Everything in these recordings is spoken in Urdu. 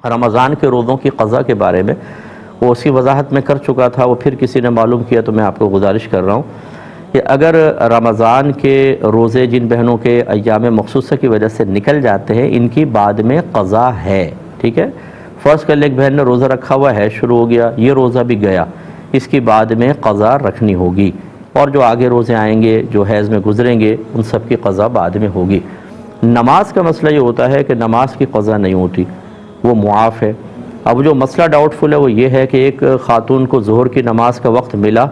رمضان کے روزوں کی قضا کے بارے میں وہ اسی وضاحت میں کر چکا تھا، وہ پھر کسی نے معلوم کیا تو میں آپ کو گزارش کر رہا ہوں کہ اگر رمضان کے روزے جن بہنوں کے ایام مخصوصہ کی وجہ سے نکل جاتے ہیں، ان کی بعد میں قضا ہے، ٹھیک ہے۔ فرض کر لیں ایک بہن نے روزہ رکھا ہوا ہے، شروع ہو گیا، یہ روزہ بھی گیا، اس کی بعد میں قضا رکھنی ہوگی، اور جو آگے روزے آئیں گے جو حیض میں گزریں گے ان سب کی قضا بعد میں ہوگی۔ نماز کا مسئلہ یہ ہوتا ہے کہ نماز کی قضا نہیں ہوتی، وہ معاف ہے۔ اب جو مسئلہ ڈاؤٹ فل ہے وہ یہ ہے کہ ایک خاتون کو ظہر کی نماز کا وقت ملا،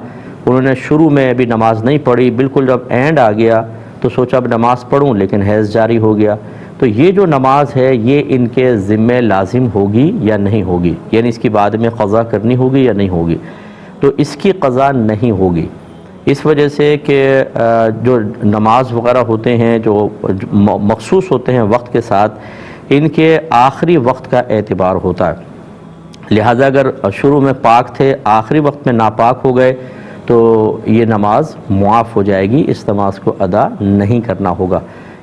انہوں نے شروع میں ابھی نماز نہیں پڑھی، بالکل جب اینڈ آ گیا تو سوچا اب نماز پڑھوں، لیکن حیض جاری ہو گیا، تو یہ جو نماز ہے یہ ان کے ذمے لازم ہوگی یا نہیں ہوگی، یعنی اس کی بعد میں قضا کرنی ہوگی یا نہیں ہوگی؟ تو اس کی قضا نہیں ہوگی، اس وجہ سے کہ جو نماز وغیرہ ہوتے ہیں جو مخصوص ہوتے ہیں وقت کے ساتھ، ان کے آخری وقت کا اعتبار ہوتا ہے، لہذا اگر شروع میں پاک تھے آخری وقت میں ناپاک ہو گئے تو یہ نماز معاف ہو جائے گی، اس نماز کو ادا نہیں کرنا ہوگا۔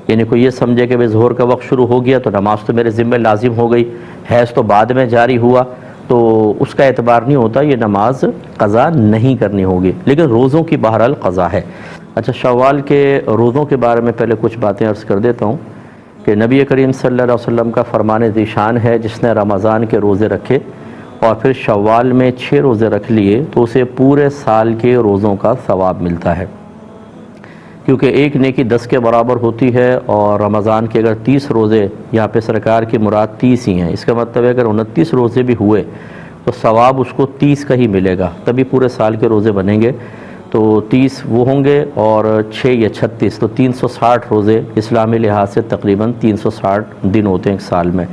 یعنی کوئی یہ سمجھے کہ ظہر کا وقت شروع ہو گیا تو نماز تو میرے ذمہ لازم ہو گئی، حیض تو بعد میں جاری ہوا، تو اس کا اعتبار نہیں ہوتا، یہ نماز قضا نہیں کرنی ہوگی، لیکن روزوں کی بہرحال قضا ہے۔ اچھا، شوال کے روزوں کے بارے میں پہلے کچھ باتیں عرض کر دیتا ہوں کہ نبی کریم صلی اللہ علیہ وسلم کا فرمان ذیشان ہے، جس نے رمضان کے روزے رکھے اور پھر شوال میں 6 روزے رکھ لیے تو اسے پورے سال کے روزوں کا ثواب ملتا ہے، کیونکہ ایک نیکی 10 کے برابر ہوتی ہے، اور رمضان کے اگر 30 روزے، یہاں پہ سرکار کی مراد 30 ہی ہیں، اس کا مطلب ہے اگر 29 روزے بھی ہوئے تو ثواب اس کو 30 کا ہی ملے گا، تبھی پورے سال کے روزے بنیں گے۔ تو 30 وہ ہوں گے اور 6 یا 36 تو 360 روزے اسلامی لحاظ سے تقریباً 360 دن ہوتے ہیں ایک سال میں۔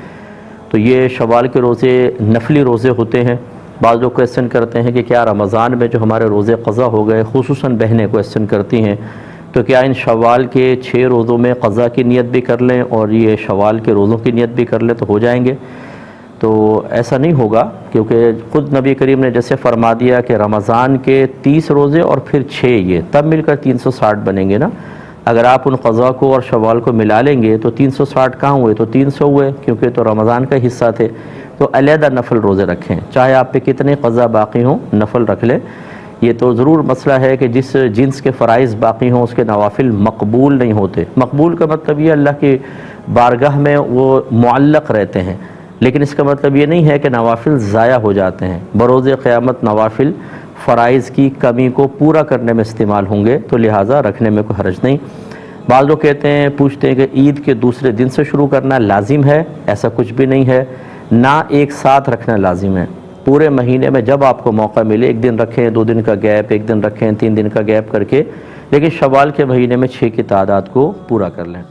تو یہ شوال کے روزے نفلی روزے ہوتے ہیں۔ بعض لوگ کویسچن کرتے ہیں کہ کیا رمضان میں جو ہمارے روزے قضا ہو گئے، خصوصاً بہنیں کویسچن کرتی ہیں، تو کیا ان شوال کے 6 روزوں میں قضا کی نیت بھی کر لیں اور یہ شوال کے روزوں کی نیت بھی کر لیں تو ہو جائیں گے؟ تو ایسا نہیں ہوگا، کیونکہ خود نبی کریم نے جیسے فرما دیا کہ رمضان کے 30 روزے اور پھر 6 یہ تب مل کر 360 بنیں گے نا۔ اگر آپ ان قضا کو اور شوال کو ملا لیں گے تو 360 کہاں ہوئے، تو 300 ہوئے، کیونکہ تو رمضان کا حصہ تھے۔ تو علیحدہ نفل روزے رکھیں، چاہے آپ پہ کتنے قضا باقی ہوں نفل رکھ لیں۔ یہ تو ضرور مسئلہ ہے کہ جس جنس کے فرائض باقی ہوں اس کے نوافل مقبول نہیں ہوتے۔ مقبول کا مطلب یہ اللہ کی بارگاہ میں وہ معلق رہتے ہیں، لیکن اس کا مطلب یہ نہیں ہے کہ نوافل ضائع ہو جاتے ہیں۔ بروز قیامت نوافل فرائض کی کمی کو پورا کرنے میں استعمال ہوں گے، تو لہٰذا رکھنے میں کوئی حرج نہیں۔ بعض لوگ کہتے ہیں، پوچھتے ہیں کہ عید کے دوسرے دن سے شروع کرنا لازم ہے؟ ایسا کچھ بھی نہیں ہے، نہ ایک ساتھ رکھنا لازم ہے۔ پورے مہینے میں جب آپ کو موقع ملے، 1 دن رکھیں، 2 دن کا گیپ، 1 دن رکھیں، 3 دن کا گیپ کر کے، لیکن شوال کے مہینے میں 6 کی تعداد کو پورا کر لیں۔